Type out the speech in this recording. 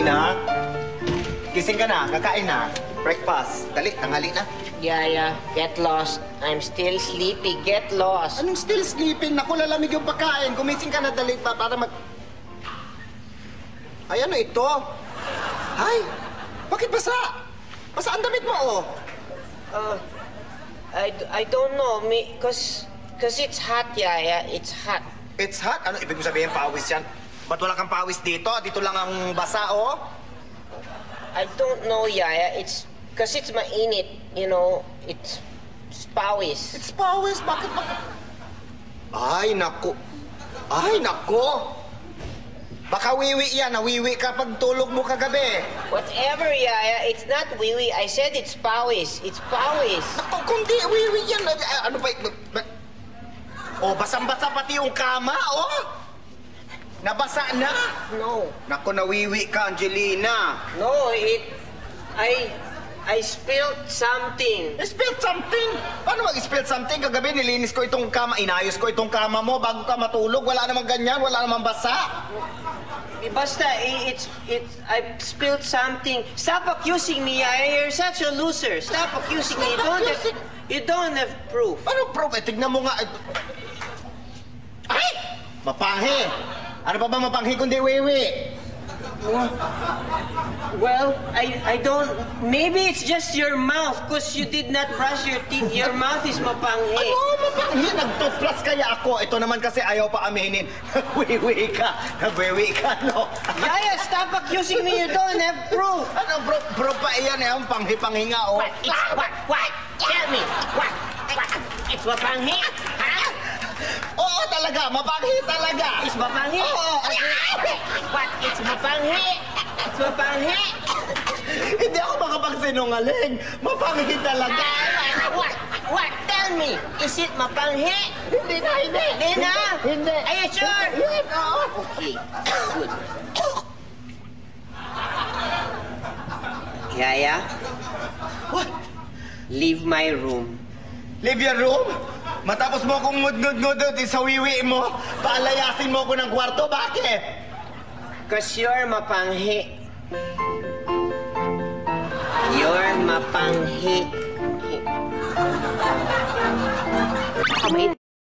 na. Gising ka na, kakain na. Breakfast. Dali, tanghali na. Yaya, get lost. I'm still sleepy. Get lost. Anong still sleeping? Naku, lalamig yung pagkain. Gumising ka na, dali pa para mag... Ay, ano ito? Ay, bakit basa? Basa ang damit mo, oh. I don't know. Cause it's hot, Yaya. It's hot. It's hot? Ano ibig mo sabihin, pawis yan? Ba't wala kang pawis dito? Dito lang ang basa, oh. I don't know, Yaya. Cause it's mainit, you know. It's pawis. It's pawis? Bakit? Ay, naku. Ay, naku. Baka wiwi yan. Nawiwi ka pag tulog mo kagabi. Whatever, Yaya. It's not wiwi. I said it's pawis. It's pawis. Naku, kung di wiwi yan. Ano ba? Oh, basang-basa pati yung kama, oh. Nabasa na? No. Naku, nawiwi ka, Angelina. No, I spilled something. Spilled something? Paano mag-spilled something? Kagabi nilinis ko itong kama, inayos ko itong kama mo bago ka matulog. Wala namang ganyan, wala namang basa. Basta, I spilled something. Stop accusing me, Yaya. You're such a loser. Stop accusing me. You don't have proof. Ano proof? Tignan mo nga. Ay! Mapanghi. Ano pa ba mapanghi kundi wiwi? Well, I don't... Maybe it's just your mouth because you did not brush your teeth. Your mouth is mapanghi. Ano mapanghi? Nag-toothbrush kaya ako. Ito naman kasi ayaw pa aminin. Wiwi ka. Wiwi ka, no? Yaya, stop accusing me. You don't have proof. Ano, bro pa iyan eh. Ang panghi-panghi nga, oh. What? Tell me. What? It's mapanghi? Ha? Oo talaga, mapanghi talaga. It's mapanghi? Oo. What? It's mapanghi? It's mapanghi? Hindi ako makapagsinungaling. Mapanghi talaga. What? Tell me. Is it mapanghi? Hindi na. Hindi na? Hindi. Are you sure? Yes, oo. Okay. Good. Yaya? What? Leave my room. Leave your room? Matapos mo akong ngud-ngud-ngud sa wiwi mo, paalayasin mo ako ng kwarto, bakit? Cause you're mapanghi. You're mapanghi.